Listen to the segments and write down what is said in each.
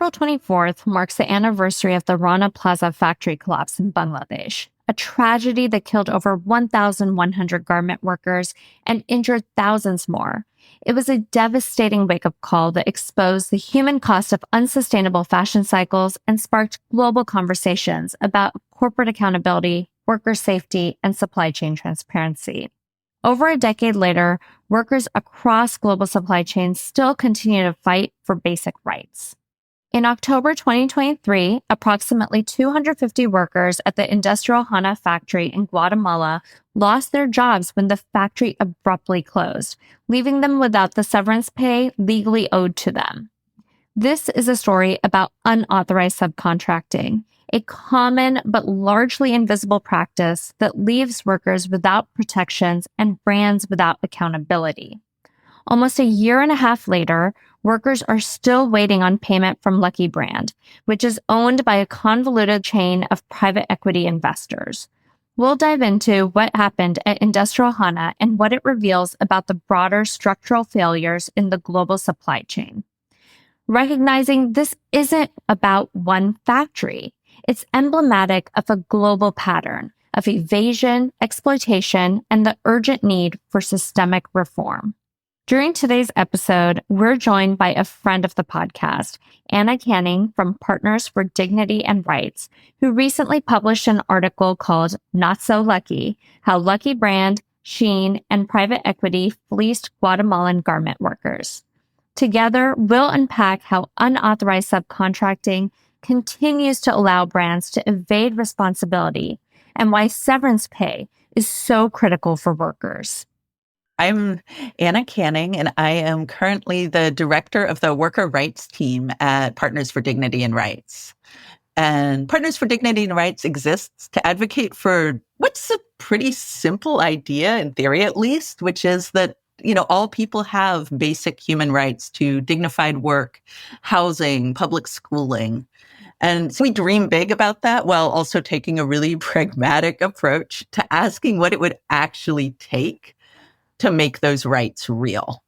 April 24th marks the anniversary of the Rana Plaza factory collapse in Bangladesh, a tragedy that killed over 1,100 garment workers and injured thousands more. It was a devastating wake-up call that exposed the human cost of unsustainable fashion cycles and sparked global conversations about corporate accountability, worker safety, and supply chain transparency. Over a decade later, workers across global supply chains still continue to fight for basic rights. In October 2023, approximately 250 workers at the Industrial Hana factory in Guatemala lost their jobs when the factory abruptly closed, leaving them without the severance pay legally owed to them. This is a story about unauthorized subcontracting, a common but largely invisible practice that leaves workers without protections and brands without accountability. Almost a year and a half later, workers are still waiting on payment from Lucky Brand, which is owned by a convoluted chain of private equity investors. We'll dive into what happened at Industrial Hana and what it reveals about the broader structural failures in the global supply chain. Recognizing this isn't about one factory, it's emblematic of a global pattern of evasion, exploitation, and the urgent need for systemic reform. During today's episode, we're joined by a friend of the podcast, Anna Canning from Partners for Dignity and Rights, who recently published an article called Not So Lucky: How Lucky Brand, Shein, and Private Equity Fleeced Guatemalan Garment Workers. Together, we'll unpack how unauthorized subcontracting continues to allow brands to evade responsibility and why severance pay is so critical for workers. I'm Anna Canning, and I am currently the director of the worker rights team at Partners for Dignity and Rights. And Partners for Dignity and Rights exists to advocate for what's a pretty simple idea, in theory at least, which is that, all people have basic human rights to dignified work, housing, public schooling. And so we dream big about that while also taking a really pragmatic approach to asking what it would actually take to make those rights real.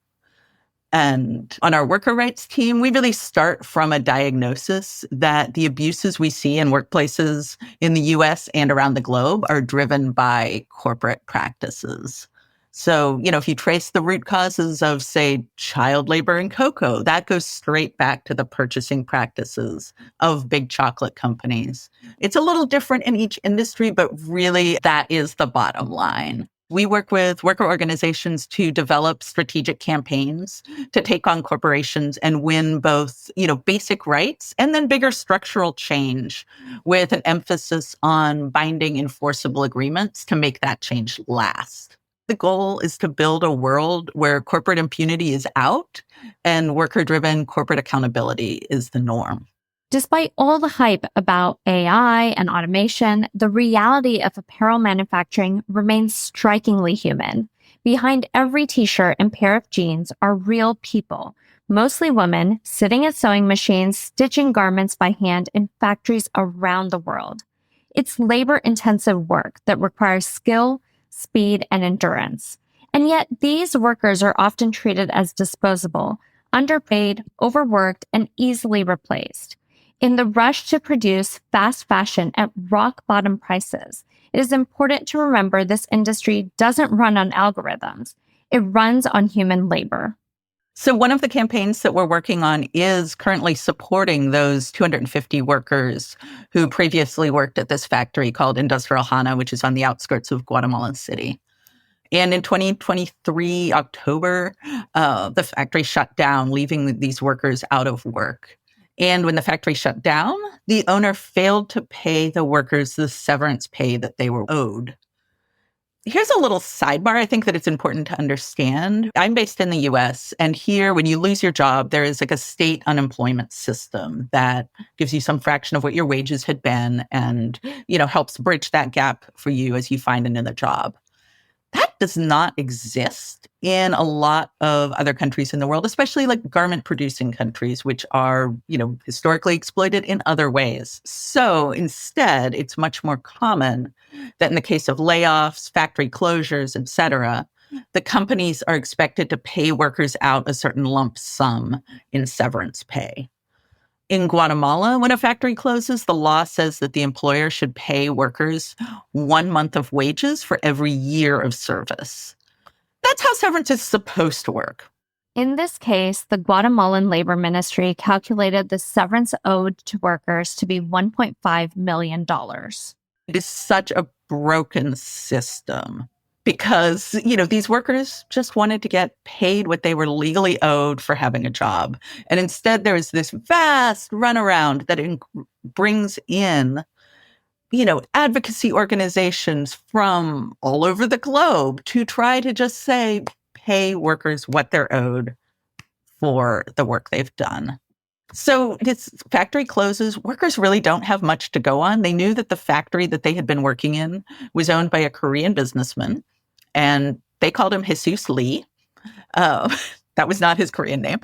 And on our worker rights team, we really start from a diagnosis that the abuses we see in workplaces in the US and around the globe are driven by corporate practices. So, if you trace the root causes of, say, child labor in cocoa, that goes straight back to the purchasing practices of big chocolate companies. It's a little different in each industry, but really that is the bottom line. We work with worker organizations to develop strategic campaigns to take on corporations and win both, basic rights and then bigger structural change with an emphasis on binding enforceable agreements to make that change last. The goal is to build a world where corporate impunity is out and worker-driven corporate accountability is the norm. Despite all the hype about AI and automation, the reality of apparel manufacturing remains strikingly human. Behind every t-shirt and pair of jeans are real people, mostly women, sitting at sewing machines, stitching garments by hand in factories around the world. It's labor-intensive work that requires skill, speed, and endurance. And yet, these workers are often treated as disposable, underpaid, overworked, and easily replaced. In the rush to produce fast fashion at rock-bottom prices, it is important to remember this industry doesn't run on algorithms. It runs on human labor. So one of the campaigns that we're working on is currently supporting those 250 workers who previously worked at this factory called Industrial Hana, which is on the outskirts of Guatemala City. And in 2023, October, the factory shut down, leaving these workers out of work. And when the factory shut down, the owner failed to pay the workers the severance pay that they were owed. Here's a little sidebar I think that it's important to understand. I'm based in the US, and here, when you lose your job, there is like a state unemployment system that gives you some fraction of what your wages had been and, helps bridge that gap for you as you find another job. That does not exist in a lot of other countries in the world, especially like garment producing countries, which are, historically exploited in other ways. So instead, it's much more common that in the case of layoffs, factory closures, et cetera, the companies are expected to pay workers out a certain lump sum in severance pay. In Guatemala, when a factory closes, the law says that the employer should pay workers 1 month of wages for every year of service. That's how severance is supposed to work. In this case, the Guatemalan Labor Ministry calculated the severance owed to workers to be $1.5 million. It is such a broken system because, these workers just wanted to get paid what they were legally owed for having a job. And instead, there is this vast runaround that brings in, advocacy organizations from all over the globe to try to just say, pay workers what they're owed for the work they've done. So this factory closes. Workers really don't have much to go on. They knew that the factory that they had been working in was owned by a Korean businessman, and they called him Jesus Lee. Uh, that was not his Korean name.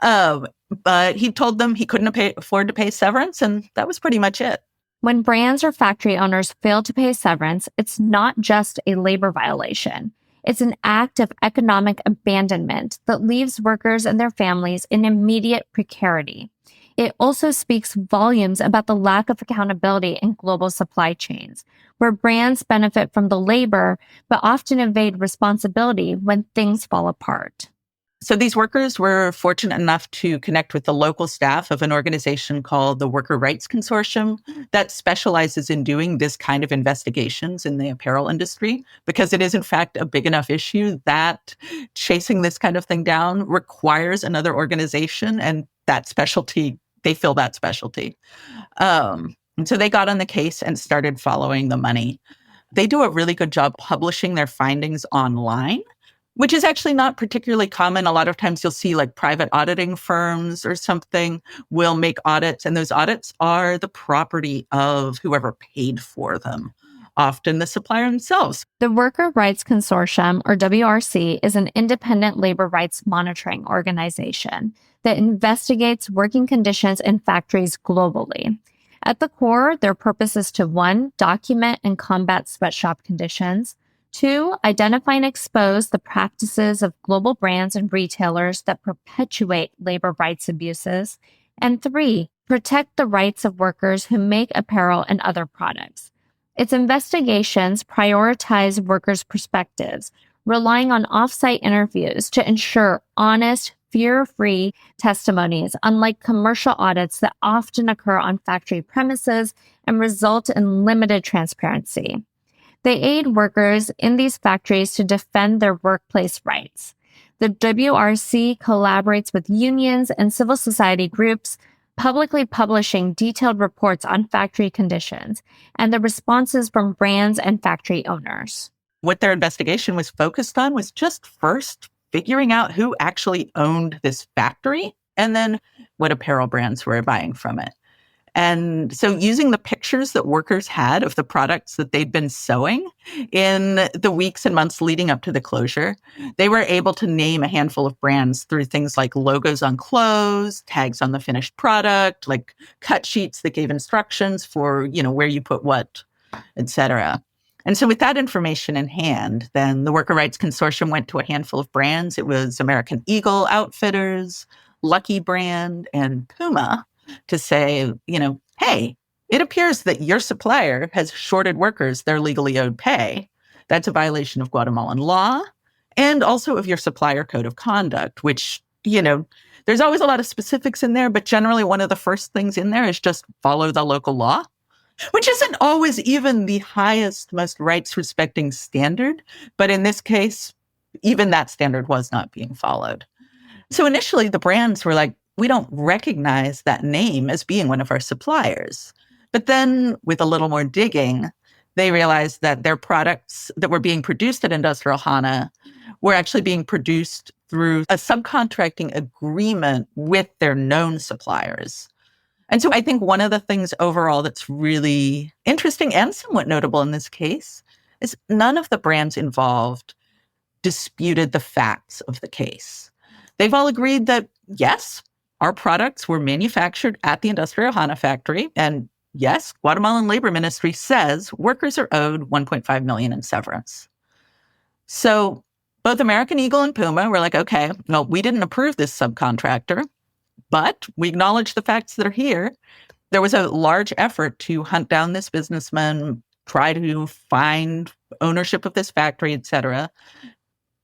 But he told them he couldn't afford to pay severance, and that was pretty much it. When brands or factory owners fail to pay severance, it's not just a labor violation. It's an act of economic abandonment that leaves workers and their families in immediate precarity. It also speaks volumes about the lack of accountability in global supply chains, where brands benefit from the labor but often evade responsibility when things fall apart. So these workers were fortunate enough to connect with the local staff of an organization called the Worker Rights Consortium that specializes in doing this kind of investigations in the apparel industry, because it is, in fact, a big enough issue that chasing this kind of thing down requires another organization, and that specialty, they fill that specialty. And so they got on the case and started following the money. They do a really good job publishing their findings online, which is actually not particularly common. A lot of times you'll see like private auditing firms or something will make audits, and those audits are the property of whoever paid for them, often the supplier themselves. The Worker Rights Consortium, or WRC, is an independent labor rights monitoring organization that investigates working conditions in factories globally. At the core, their purpose is to 1, document and combat sweatshop conditions, 2, identify and expose the practices of global brands and retailers that perpetuate labor rights abuses, and 3, protect the rights of workers who make apparel and other products. Its investigations prioritize workers' perspectives, relying on off-site interviews to ensure honest, fear-free testimonies, unlike commercial audits that often occur on factory premises and result in limited transparency. They aid workers in these factories to defend their workplace rights. The WRC collaborates with unions and civil society groups, publicly publishing detailed reports on factory conditions and the responses from brands and factory owners. What their investigation was focused on was just first figuring out who actually owned this factory and then what apparel brands were buying from it. And so using the pictures that workers had of the products that they'd been sewing in the weeks and months leading up to the closure, they were able to name a handful of brands through things like logos on clothes, tags on the finished product, like cut sheets that gave instructions for, where you put what, etc. And so with that information in hand, then the Worker Rights Consortium went to a handful of brands. It was American Eagle Outfitters, Lucky Brand, and Puma, to say, hey, it appears that your supplier has shorted workers their legally owed pay. That's a violation of Guatemalan law and also of your supplier code of conduct, which, there's always a lot of specifics in there, but generally one of the first things in there is just follow the local law, which isn't always even the highest, most rights-respecting standard. But in this case, even that standard was not being followed. So initially, the brands were like, we don't recognize that name as being one of our suppliers. But then with a little more digging, they realized that their products that were being produced at Industrial Hana were actually being produced through a subcontracting agreement with their known suppliers. And so I think one of the things overall that's really interesting and somewhat notable in this case is none of the brands involved disputed the facts of the case. They've all agreed that, yes, our products were manufactured at the Industrial Hana factory. And yes, Guatemalan Labor Ministry says workers are owed $1.5 million in severance. So both American Eagle and Puma were like, okay, no, we didn't approve this subcontractor, But we acknowledge the facts that are here. There was a large effort to hunt down this businessman, try to find ownership of this factory, et cetera.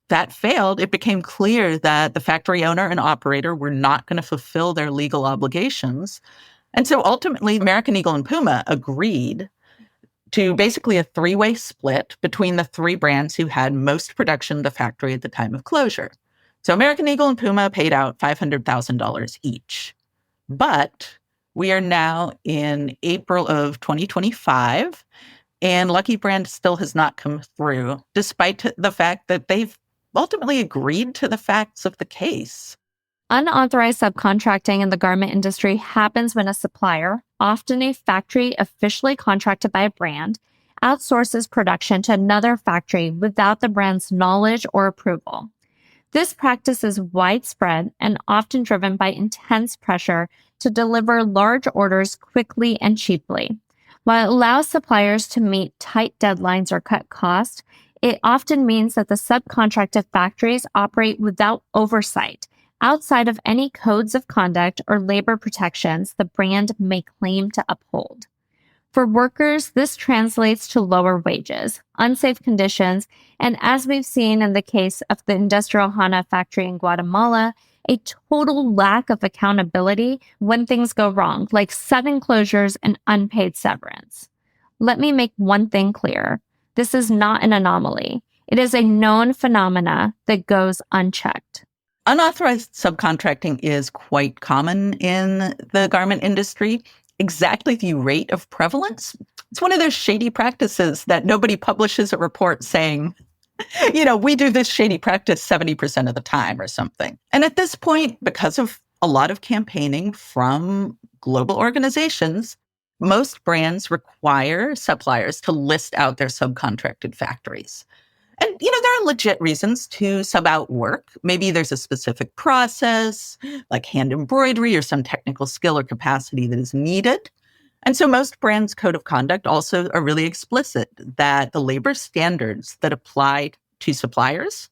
That failed. It became clear that the factory owner and operator were not going to fulfill their legal obligations. And so ultimately, American Eagle and Puma agreed to basically a three-way split between the three brands who had most production of the factory at the time of closure. So American Eagle and Puma paid out $500,000 each. But we are now in April of 2025, and Lucky Brand still has not come through, despite the fact that they've ultimately agreed to the facts of the case. Unauthorized subcontracting in the garment industry happens when a supplier, often a factory officially contracted by a brand, outsources production to another factory without the brand's knowledge or approval. This practice is widespread and often driven by intense pressure to deliver large orders quickly and cheaply. While it allows suppliers to meet tight deadlines or cut costs, it often means that the subcontracted factories operate without oversight, outside of any codes of conduct or labor protections the brand may claim to uphold. For workers, this translates to lower wages, unsafe conditions, and as we've seen in the case of the Industrial Hana factory in Guatemala, a total lack of accountability when things go wrong, like sudden closures and unpaid severance. Let me make one thing clear. This is not an anomaly. It is a known phenomena that goes unchecked. Unauthorized subcontracting is quite common in the garment industry. Exactly the rate of prevalence, it's one of those shady practices that nobody publishes a report saying, we do this shady practice 70% of the time or something. And at this point, because of a lot of campaigning from global organizations, most brands require suppliers to list out their subcontracted factories. And, there are legit reasons to sub out work. Maybe there's a specific process, like hand embroidery or some technical skill or capacity that is needed. And so most brands' code of conduct also are really explicit that the labor standards that apply to suppliers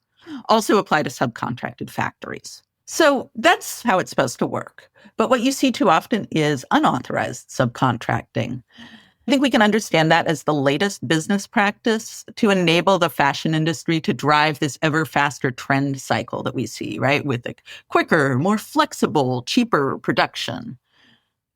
also apply to subcontracted factories. So that's how it's supposed to work. But what you see too often is unauthorized subcontracting. I think we can understand that as the latest business practice to enable the fashion industry to drive this ever faster trend cycle that we see, right? With quicker, more flexible, cheaper production.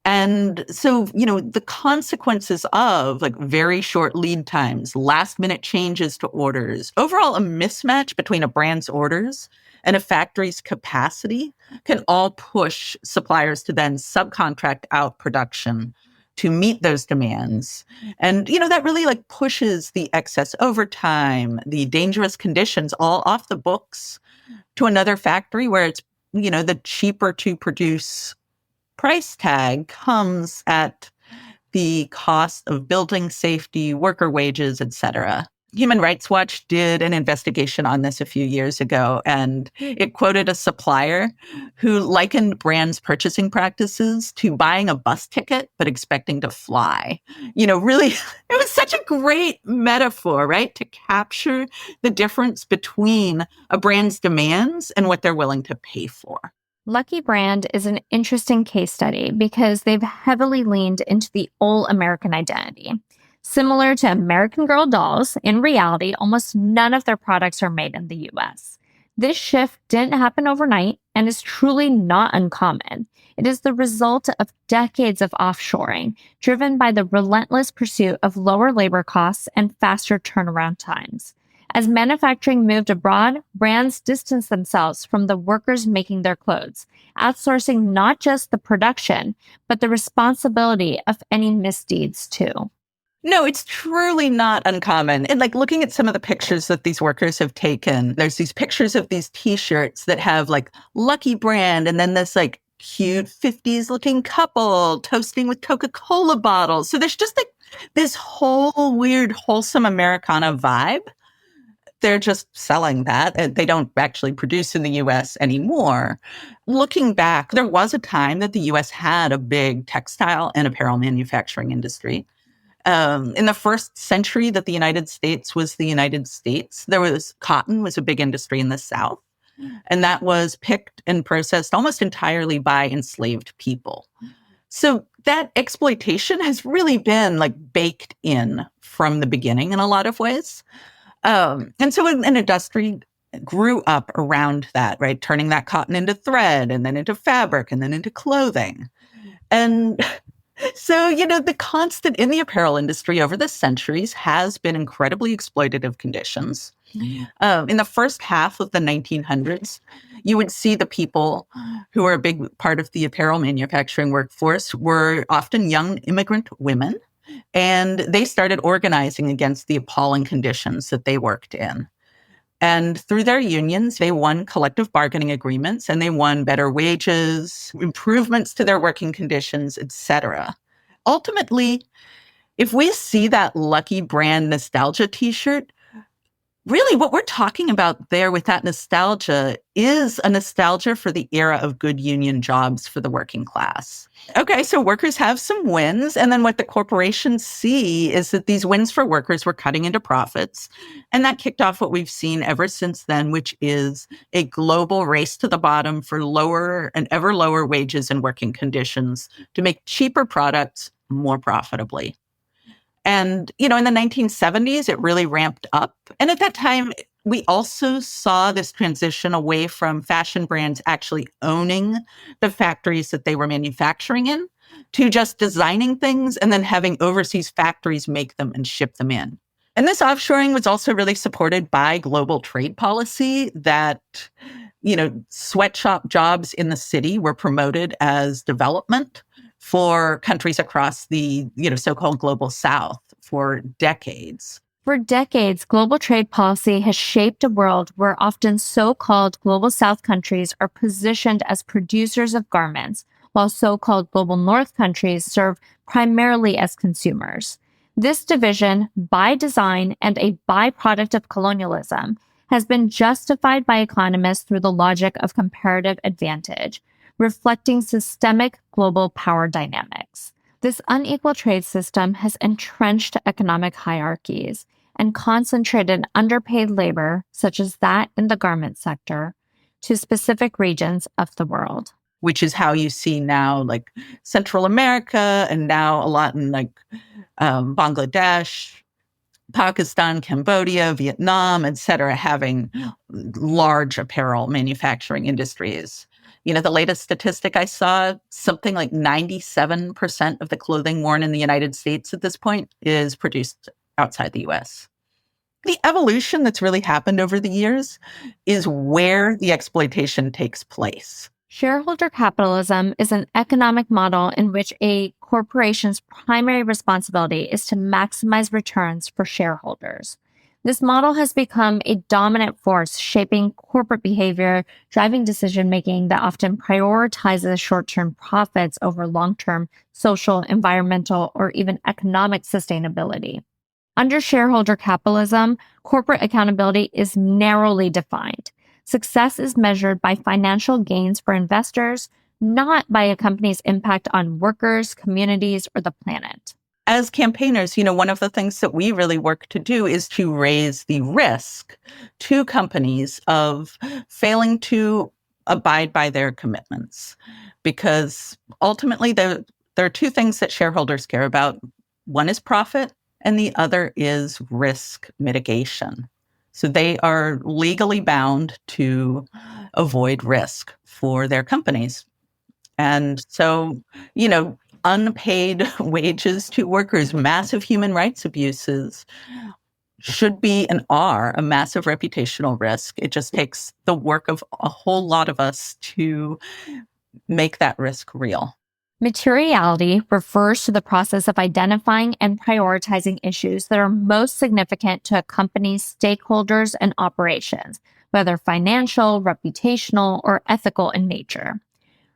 And so, the consequences of very short lead times, last minute changes to orders, overall a mismatch between a brand's orders and a factory's capacity can all push suppliers to then subcontract out production to meet those demands. And, that really pushes the excess overtime, the dangerous conditions all off the books to another factory where it's, the cheaper to produce price tag comes at the cost of building safety, worker wages, et cetera. Human Rights Watch did an investigation on this a few years ago, and it quoted a supplier who likened brands' purchasing practices to buying a bus ticket, but expecting to fly. Really, it was such a great metaphor, right? To capture the difference between a brand's demands and what they're willing to pay for. Lucky Brand is an interesting case study because they've heavily leaned into the all-American identity. Similar to American Girl dolls, in reality, almost none of their products are made in the US. This shift didn't happen overnight and is truly not uncommon. It is the result of decades of offshoring, driven by the relentless pursuit of lower labor costs and faster turnaround times. As manufacturing moved abroad, brands distanced themselves from the workers making their clothes, outsourcing not just the production, but the responsibility of any misdeeds too. No, it's truly not uncommon. And looking at some of the pictures that these workers have taken, there's these pictures of these T-shirts that have Lucky Brand and then this cute 50s looking couple toasting with Coca-Cola bottles. So there's just this whole weird, wholesome Americana vibe. They're just selling that. They don't actually produce in the US anymore. Looking back, there was a time that the US had a big textile and apparel manufacturing industry. In the first century that the United States was the United States, cotton was a big industry in the South. and that was picked and processed almost entirely by enslaved people. So that exploitation has really been like baked in from the beginning in a lot of ways. And so an industry grew up around that, right? Turning that cotton into thread and then into fabric and then into clothing. And so, the constant in the apparel industry over the centuries has been incredibly exploitative conditions. In the first half of the 1900s, you would see the people who are a big part of the apparel manufacturing workforce were often young immigrant women, and they started organizing against the appalling conditions that they worked in. And through their unions, they won collective bargaining agreements and they won better wages, improvements to their working conditions, etc. Ultimately, if we see that Lucky Brand nostalgia t-shirt, really what we're talking about there with that nostalgia is a nostalgia for the era of good union jobs for the working class. Okay, so workers have some wins, and then what the corporations see is that these wins for workers were cutting into profits, and that kicked off what we've seen ever since then, which is a global race to the bottom for lower and ever lower wages and working conditions to make cheaper products more profitably. And, in the 1970s, it really ramped up. And at that time, we also saw this transition away from fashion brands actually owning the factories that they were manufacturing in to just designing things and then having overseas factories make them and ship them in. And this offshoring was also really supported by global trade policy that, sweatshop jobs in the city were promoted as development for countries across the, so-called global South for decades. For decades, global trade policy has shaped a world where often so-called global South countries are positioned as producers of garments, while so-called global North countries serve primarily as consumers. This division, by design and a byproduct of colonialism, has been justified by economists through the logic of comparative advantage, reflecting systemic global power dynamics. This unequal trade system has entrenched economic hierarchies and concentrated underpaid labor, such as that in the garment sector, to specific regions of the world. Which is how you see now, like Central America, and now a lot in Bangladesh, Pakistan, Cambodia, Vietnam, et cetera, having large apparel manufacturing industries. The latest statistic I saw, something like 97% of the clothing worn in the United States at this point is produced outside the US. The evolution that's really happened over the years is where the exploitation takes place. Shareholder capitalism is an economic model in which a corporation's primary responsibility is to maximize returns for shareholders. This model has become a dominant force shaping corporate behavior, driving decision-making that often prioritizes short-term profits over long-term social, environmental, or even economic sustainability. Under shareholder capitalism, corporate accountability is narrowly defined. Success is measured by financial gains for investors, not by a company's impact on workers, communities, or the planet. As campaigners, one of the things that we really work to do is to raise the risk to companies of failing to abide by their commitments. Because ultimately, there are two things that shareholders care about. One is profit, and the other is risk mitigation. So they are legally bound to avoid risk for their companies. And so, unpaid wages to workers, massive human rights abuses should be and are a massive reputational risk. It just takes the work of a whole lot of us to make that risk real. Materiality refers to the process of identifying and prioritizing issues that are most significant to a company's stakeholders and operations, whether financial, reputational, or ethical in nature.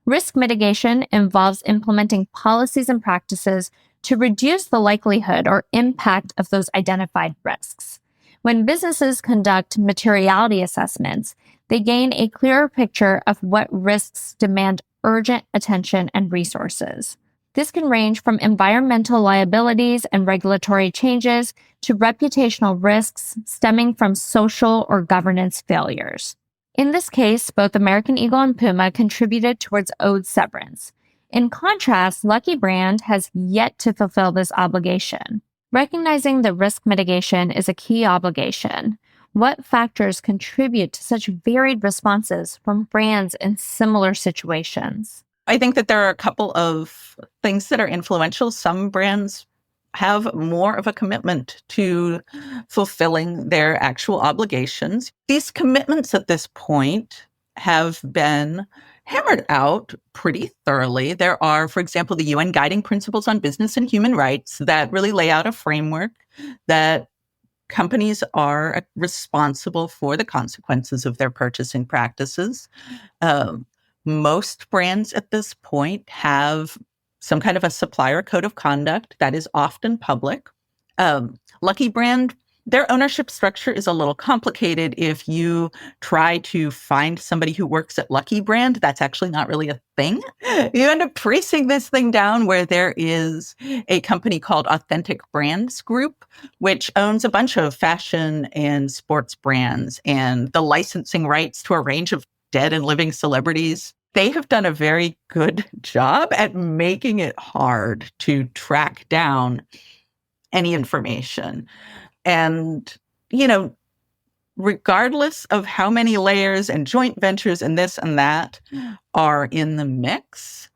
Risk mitigation involves implementing policies and practices to reduce the likelihood or impact of those identified risks. When businesses conduct materiality assessments, they gain a clearer picture of what risks demand urgent attention and resources. This can range from environmental liabilities and regulatory changes to reputational risks stemming from social or governance failures. In this case, both American Eagle and Puma contributed towards owed severance. In contrast, Lucky Brand has yet to fulfill this obligation. Recognizing that risk mitigation is a key obligation, what factors contribute to such varied responses from brands in similar situations? I think that there are a couple of things that are influential. Some brands have more of a commitment to fulfilling their actual obligations. These commitments at this point have been hammered out pretty thoroughly. There are, for example, the UN Guiding Principles on Business and Human Rights that really lay out a framework that companies are responsible for the consequences of their purchasing practices. Um, Most brands at this point have some kind of a supplier code of conduct that is often public. Lucky Brand, their ownership structure is a little complicated. If you try to find somebody who works at Lucky Brand, that's actually not really a thing. You end up tracing this thing down where there is a company called Authentic Brands Group, which owns a bunch of fashion and sports brands and the licensing rights to a range of dead and living celebrities. They have done a very good job at making it hard to track down any information. And, you know, regardless of how many layers and joint ventures and this and that are in the mix,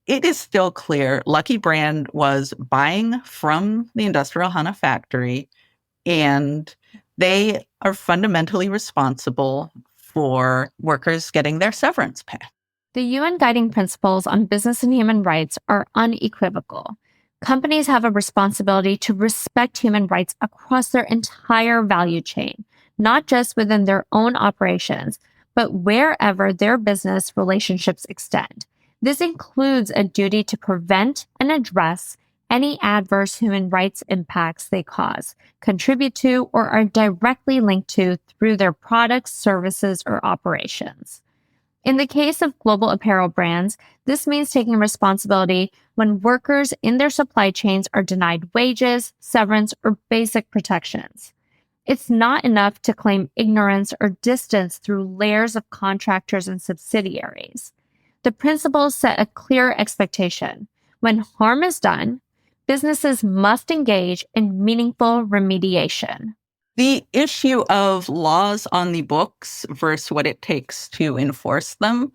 it is still clear Lucky Brand was buying from the Industrial Hana factory, and they are fundamentally responsible for workers getting their severance pay. The UN Guiding Principles on Business and Human Rights are unequivocal. Companies have a responsibility to respect human rights across their entire value chain, not just within their own operations, but wherever their business relationships extend. This includes a duty to prevent and address any adverse human rights impacts they cause, contribute to, or are directly linked to through their products, services, or operations. In the case of global apparel brands, this means taking responsibility when workers in their supply chains are denied wages, severance, or basic protections. It's not enough to claim ignorance or distance through layers of contractors and subsidiaries. The principles set a clear expectation. When harm is done, businesses must engage in meaningful remediation. The issue of laws on the books versus what it takes to enforce them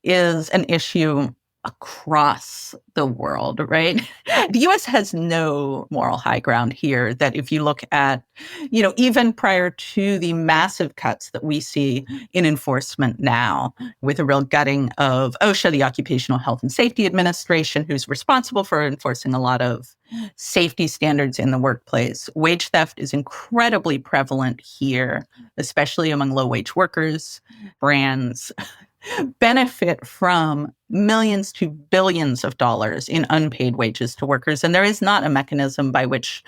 is an issue across the world, right? The US has no moral high ground here. That if you look at, even prior to the massive cuts that we see in enforcement now, with a real gutting of OSHA, the Occupational Health and Safety Administration, who's responsible for enforcing a lot of safety standards in the workplace. Wage theft is incredibly prevalent here, especially among low-wage workers. Brands benefit from millions to billions of dollars in unpaid wages to workers, and there is not a mechanism by which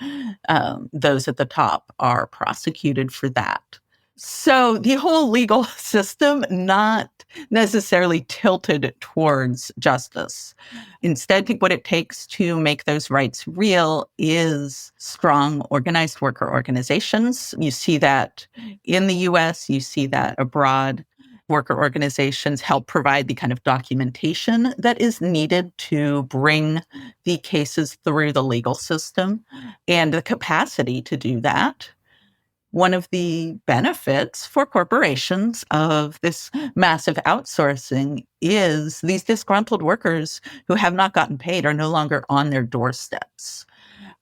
those at the top are prosecuted for that. So the whole legal system not necessarily tilted towards justice. Instead, what it takes to make those rights real is strong, organized worker organizations. You see that in the US, you see that abroad. Worker organizations help provide the kind of documentation that is needed to bring the cases through the legal system and the capacity to do that. One of the benefits for corporations of this massive outsourcing is these disgruntled workers who have not gotten paid are no longer on their doorsteps.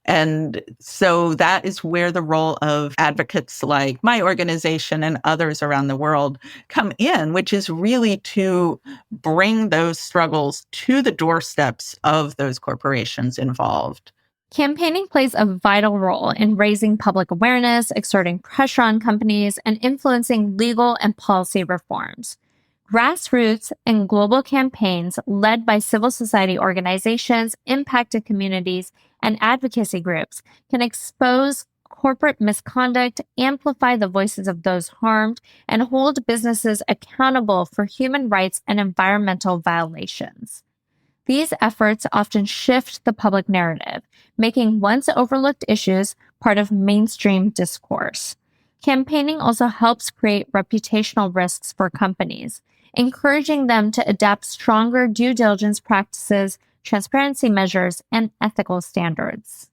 And so that is where the role of advocates like my organization and others around the world come in, which is really to bring those struggles to the doorsteps of those corporations involved. Campaigning plays a vital role in raising public awareness, exerting pressure on companies, and influencing legal and policy reforms. Grassroots and global campaigns led by civil society organizations, impacted communities, and advocacy groups can expose corporate misconduct, amplify the voices of those harmed, and hold businesses accountable for human rights and environmental violations. These efforts often shift the public narrative, making once overlooked issues part of mainstream discourse. Campaigning also helps create reputational risks for companies, encouraging them to adopt stronger due diligence practices, transparency measures, and ethical standards.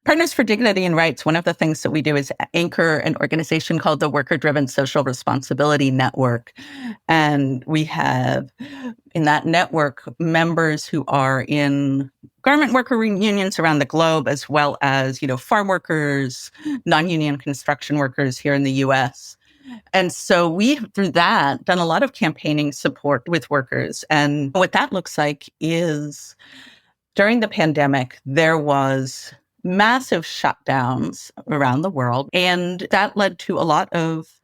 Partners for Dignity and Rights, one of the things that we do is anchor an organization called the Worker-Driven Social Responsibility Network. And we have in that network members who are in garment worker unions around the globe, as well as, farm workers, non-union construction workers here in the US. And so we, through that, done a lot of campaigning support with workers. And what that looks like is during the pandemic, there was massive shutdowns around the world, and that led to a lot of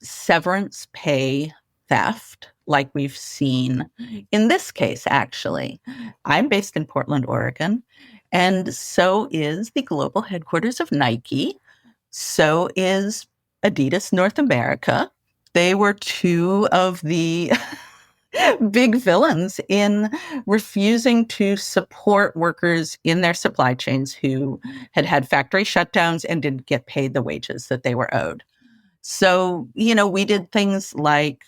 severance pay theft, like we've seen in this case, actually. I'm based in Portland, Oregon, and so is the global headquarters of Nike. So is Adidas North America. They were two of the big villains in refusing to support workers in their supply chains who had had factory shutdowns and didn't get paid the wages that they were owed. So, we did things like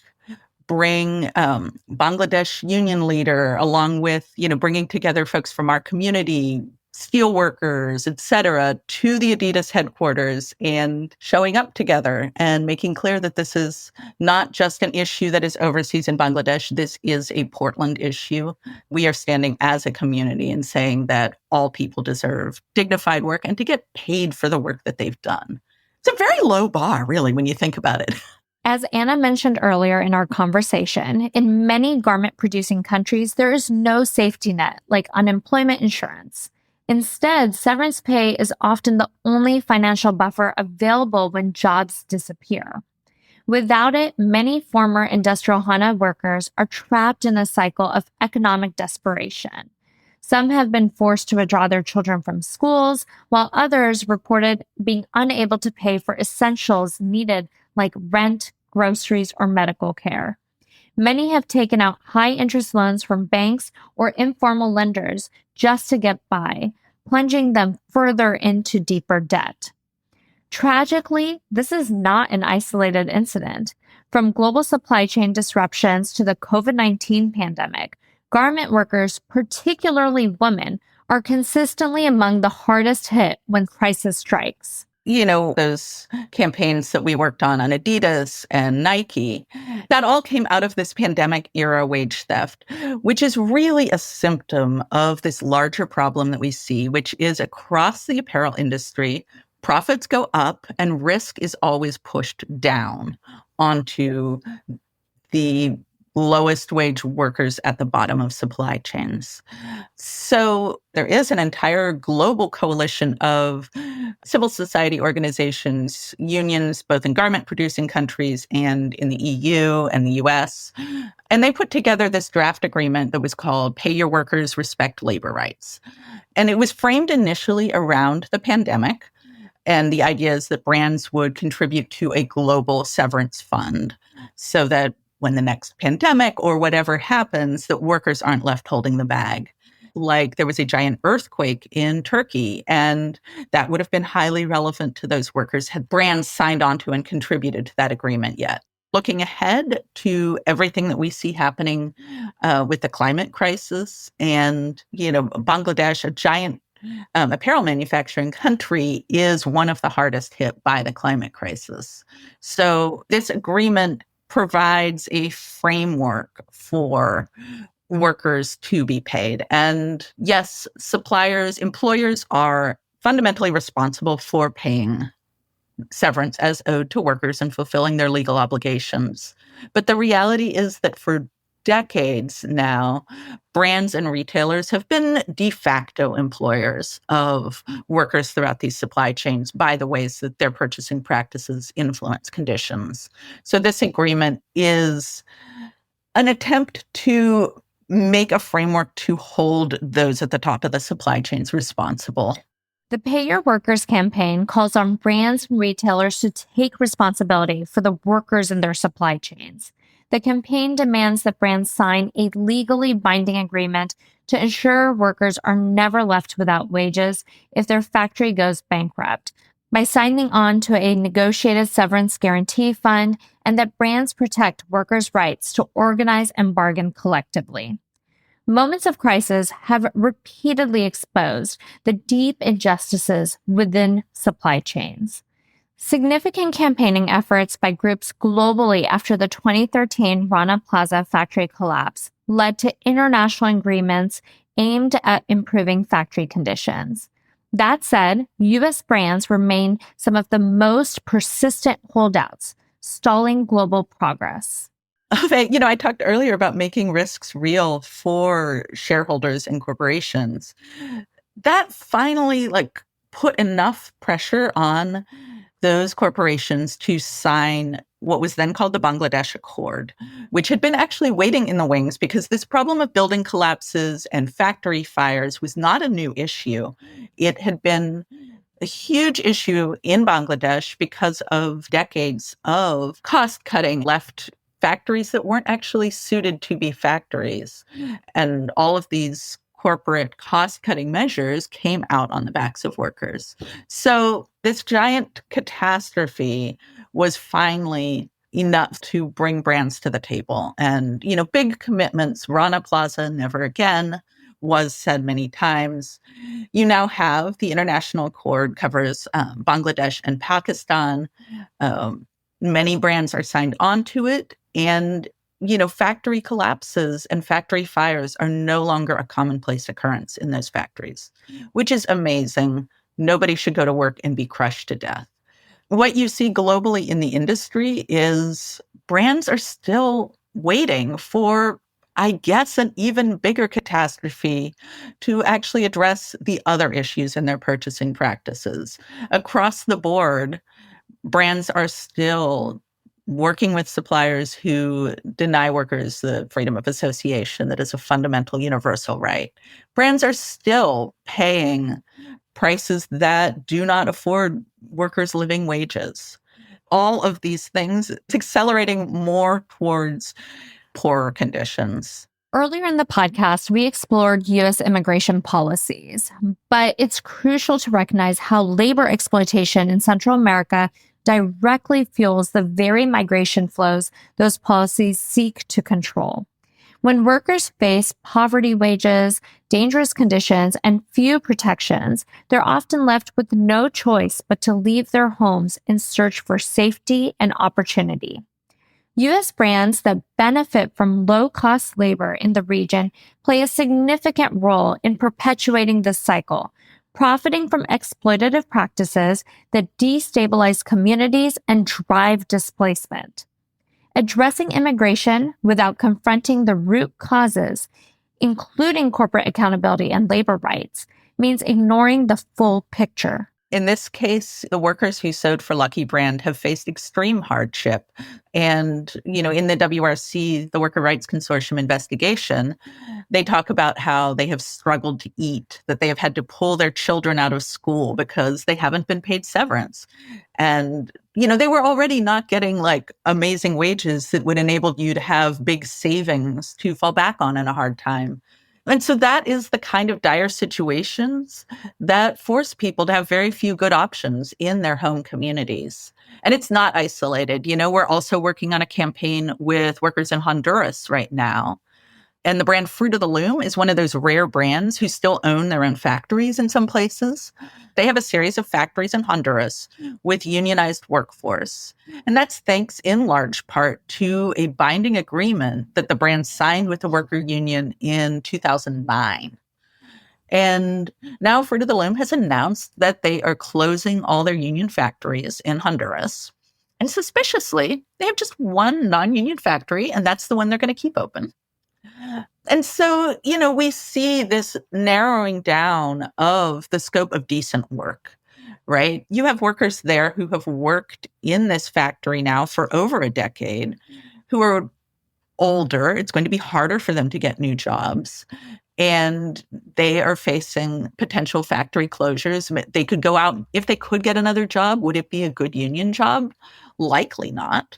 bring Bangladesh union leader along with, bringing together folks from our community, steel workers, et cetera, to the Adidas headquarters and showing up together and making clear that this is not just an issue that is overseas in Bangladesh. This is a Portland issue. We are standing as a community and saying that all people deserve dignified work and to get paid for the work that they've done. It's a very low bar, really, when you think about it. As Anna mentioned earlier in our conversation, in many garment-producing countries, there is no safety net like unemployment insurance. Instead, severance pay is often the only financial buffer available when jobs disappear. Without it, many former Industrial Hana workers are trapped in a cycle of economic desperation. Some have been forced to withdraw their children from schools, while others reported being unable to pay for essentials needed like rent, groceries, or medical care. Many have taken out high-interest loans from banks or informal lenders just to get by, plunging them further into deeper debt. Tragically, this is not an isolated incident. From global supply chain disruptions to the COVID-19 pandemic, garment workers, particularly women, are consistently among the hardest hit when crisis strikes. Those campaigns that we worked on Adidas and Nike, that all came out of this pandemic era wage theft, which is really a symptom of this larger problem that we see, which is across the apparel industry, profits go up and risk is always pushed down onto the lowest wage workers at the bottom of supply chains. So there is an entire global coalition of civil society organizations, unions, both in garment producing countries and in the EU and the US. And they put together this draft agreement that was called Pay Your Workers, Respect Labor Rights. And it was framed initially around the pandemic. And the idea is that brands would contribute to a global severance fund so that when the next pandemic or whatever happens, that workers aren't left holding the bag. Like there was a giant earthquake in Turkey, and that would have been highly relevant to those workers had brands signed onto and contributed to that agreement yet. Looking ahead to everything that we see happening with the climate crisis and, Bangladesh, a giant apparel manufacturing country, is one of the hardest hit by the climate crisis. So this agreement provides a framework for workers to be paid. And yes, employers are fundamentally responsible for paying severance as owed to workers and fulfilling their legal obligations. But the reality is that for decades now, brands and retailers have been de facto employers of workers throughout these supply chains by the ways that their purchasing practices influence conditions. So this agreement is an attempt to make a framework to hold those at the top of the supply chains responsible. The Pay Your Workers campaign calls on brands and retailers to take responsibility for the workers in their supply chains. The campaign demands that brands sign a legally binding agreement to ensure workers are never left without wages if their factory goes bankrupt, by signing on to a negotiated severance guarantee fund and that brands protect workers' rights to organize and bargain collectively. Moments of crisis have repeatedly exposed the deep injustices within supply chains. Significant campaigning efforts by groups globally after the 2013 Rana Plaza factory collapse led to international agreements aimed at improving factory conditions. That said, U.S. brands remain some of the most persistent holdouts, stalling global progress. I talked earlier about making risks real for shareholders and corporations. That finally put enough pressure on those corporations to sign what was then called the Bangladesh Accord, which had been actually waiting in the wings because this problem of building collapses and factory fires was not a new issue. It had been a huge issue in Bangladesh because of decades of cost cutting left factories that weren't actually suited to be factories. And all of these corporate cost cutting measures came out on the backs of workers. So this giant catastrophe was finally enough to bring brands to the table. And, big commitments, Rana Plaza, never again, was said many times. You now have the international accord covers Bangladesh and Pakistan. Many brands are signed onto it. And, factory collapses and factory fires are no longer a commonplace occurrence in those factories, which is amazing. Nobody should go to work and be crushed to death. What you see globally in the industry is brands are still waiting for, I guess, an even bigger catastrophe to actually address the other issues in their purchasing practices. Across the board, brands are still working with suppliers who deny workers the freedom of association that is a fundamental universal right. Brands are still paying prices that do not afford workers living wages. All of these things, it's accelerating more towards poorer conditions. Earlier in the podcast, we explored U.S. immigration policies, but it's crucial to recognize how labor exploitation in Central America directly fuels the very migration flows those policies seek to control. When workers face poverty wages, dangerous conditions, and few protections, they're often left with no choice but to leave their homes in search for safety and opportunity. U.S. brands that benefit from low-cost labor in the region play a significant role in perpetuating this cycle, profiting from exploitative practices that destabilize communities and drive displacement. Addressing immigration without confronting the root causes, including corporate accountability and labor rights, means ignoring the full picture. In this case, the workers who sewed for Lucky Brand have faced extreme hardship. And, in the WRC, the Worker Rights Consortium investigation, they talk about how they have struggled to eat, that they have had to pull their children out of school because they haven't been paid severance. And, they were already not getting amazing wages that would enable you to have big savings to fall back on in a hard time. And so that is the kind of dire situations that force people to have very few good options in their home communities. And it's not isolated. We're also working on a campaign with workers in Honduras right now. And the brand Fruit of the Loom is one of those rare brands who still own their own factories in some places. They have a series of factories in Honduras with unionized workforce. And that's thanks in large part to a binding agreement that the brand signed with the worker union in 2009. And now Fruit of the Loom has announced that they are closing all their union factories in Honduras. And suspiciously, they have just one non-union factory, and that's the one they're going to keep open. And so, we see this narrowing down of the scope of decent work, right? You have workers there who have worked in this factory now for over a decade, who are older. It's going to be harder for them to get new jobs. And they are facing potential factory closures. They could go out. If they could get another job, would it be a good union job? Likely not.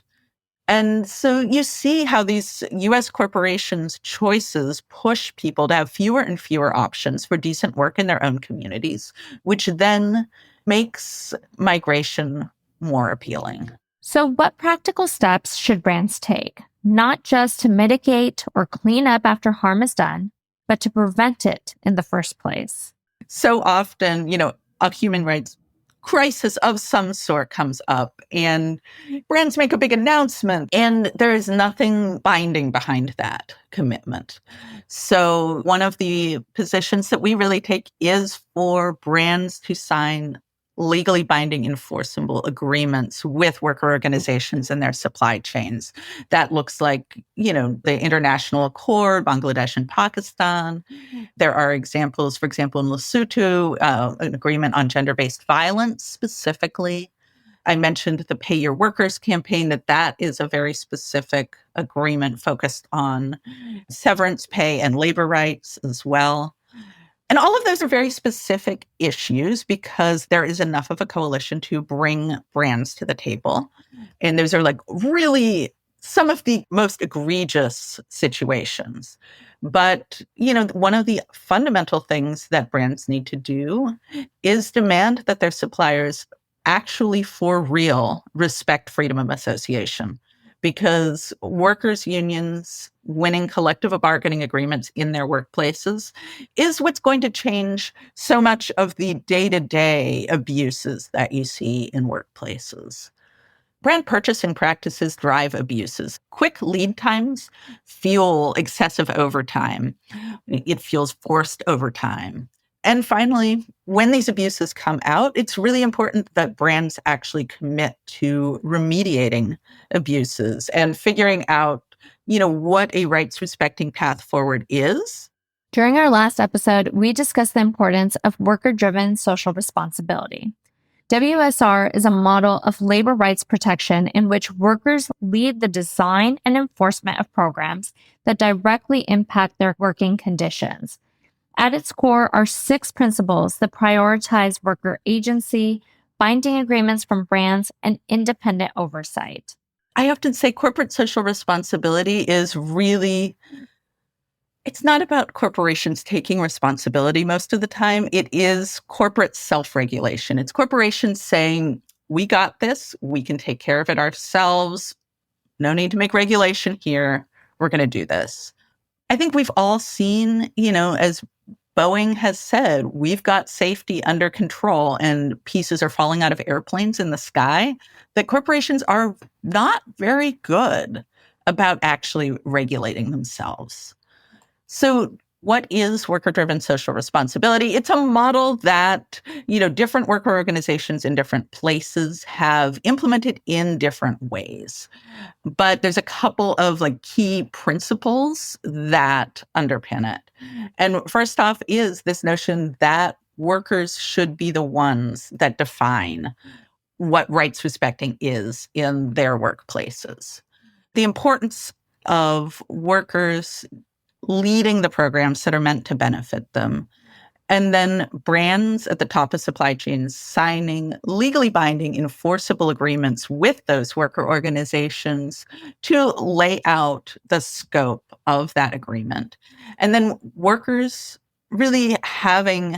And so you see how these U.S. corporations' choices push people to have fewer and fewer options for decent work in their own communities, which then makes migration more appealing. So, what practical steps should brands take, not just to mitigate or clean up after harm is done, but to prevent it in the first place? So often, a human rights crisis of some sort comes up and brands make a big announcement and there is nothing binding behind that commitment. So one of the positions that we really take is for brands to sign legally binding enforceable agreements with worker organizations and their supply chains. That looks like, the International Accord, Bangladesh and Pakistan. There are examples, for example, in Lesotho, an agreement on gender-based violence specifically. I mentioned the Pay Your Workers campaign, that is a very specific agreement focused on severance pay and labor rights as well. And all of those are very specific issues because there is enough of a coalition to bring brands to the table. And those are like really some of the most egregious situations. But, one of the fundamental things that brands need to do is demand that their suppliers actually for real respect freedom of association. Because workers' unions winning collective bargaining agreements in their workplaces is what's going to change so much of the day-to-day abuses that you see in workplaces. Brand purchasing practices drive abuses. Quick lead times fuel excessive overtime. It fuels forced overtime. And finally, when these abuses come out, it's really important that brands actually commit to remediating abuses and figuring out, what a rights-respecting path forward is. During our last episode, we discussed the importance of worker-driven social responsibility. WSR is a model of labor rights protection in which workers lead the design and enforcement of programs that directly impact their working conditions. At its core are 6 principles that prioritize worker agency, binding agreements from brands, and independent oversight. I often say corporate social responsibility is really, it's not about corporations taking responsibility most of the time. It is corporate self-regulation. It's corporations saying, we got this, we can take care of it ourselves. No need to make regulation here. We're going to do this. I think we've all seen, as Boeing has said, we've got safety under control and pieces are falling out of airplanes in the sky, that corporations are not very good about actually regulating themselves. So what is worker-driven social responsibility? It's a model that, different worker organizations in different places have implemented in different ways. But there's a couple of key principles that underpin it. And first off is this notion that workers should be the ones that define what rights respecting is in their workplaces. The importance of workers leading the programs that are meant to benefit them. And then brands at the top of supply chains signing legally binding enforceable agreements with those worker organizations to lay out the scope of that agreement. And then workers really having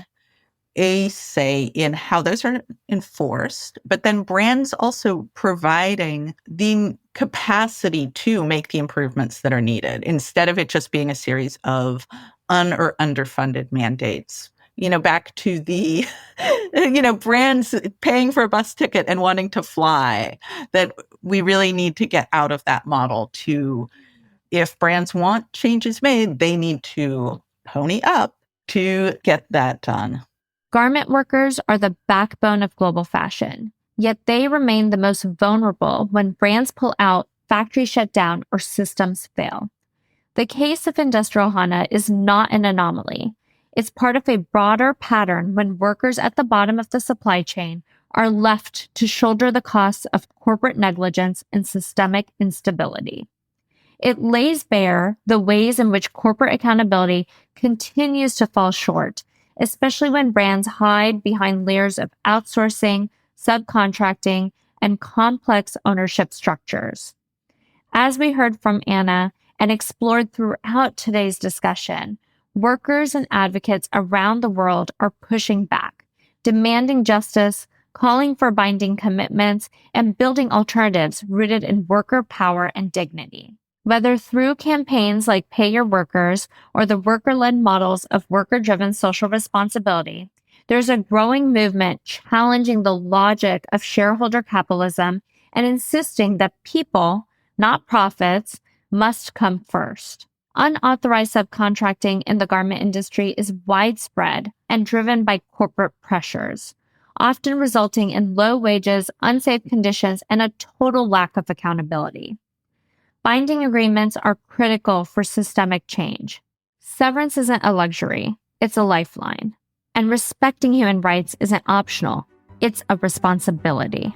a say in how those are enforced, but then brands also providing the capacity to make the improvements that are needed instead of it just being a series of or underfunded mandates. Back to the, brands paying for a bus ticket and wanting to fly, that we really need to get out of that model to, if brands want changes made, they need to pony up to get that done. Garment workers are the backbone of global fashion, yet they remain the most vulnerable when brands pull out, factories shut down, or systems fail. The case of Industrial Hana is not an anomaly. It's part of a broader pattern when workers at the bottom of the supply chain are left to shoulder the costs of corporate negligence and systemic instability. It lays bare the ways in which corporate accountability continues to fall short, especially when brands hide behind layers of outsourcing, subcontracting, and complex ownership structures. As we heard from Anna and explored throughout today's discussion, workers and advocates around the world are pushing back, demanding justice, calling for binding commitments and building alternatives rooted in worker power and dignity. Whether through campaigns like Pay Your Workers or the worker-led models of worker-driven social responsibility, there's a growing movement challenging the logic of shareholder capitalism and insisting that people, not profits, must come first. Unauthorized subcontracting in the garment industry is widespread and driven by corporate pressures, often resulting in low wages, unsafe conditions, and a total lack of accountability. Binding agreements are critical for systemic change. Severance isn't a luxury, it's a lifeline. And respecting human rights isn't optional, it's a responsibility.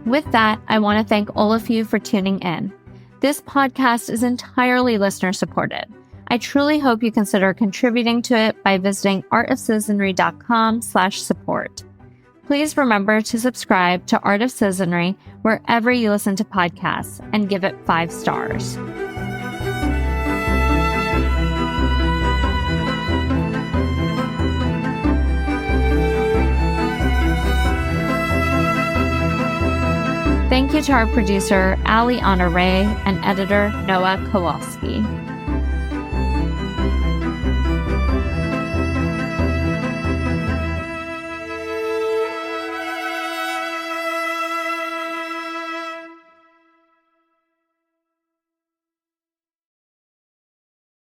With that, I want to thank all of you for tuning in. This podcast is entirely listener-supported. I truly hope you consider contributing to it by visiting artofcitizenry.com/support. Please remember to subscribe to Art of Citizenry wherever you listen to podcasts and give it 5 stars. Thank you to our producer, Ali Honore, and editor, Noah Kowalski.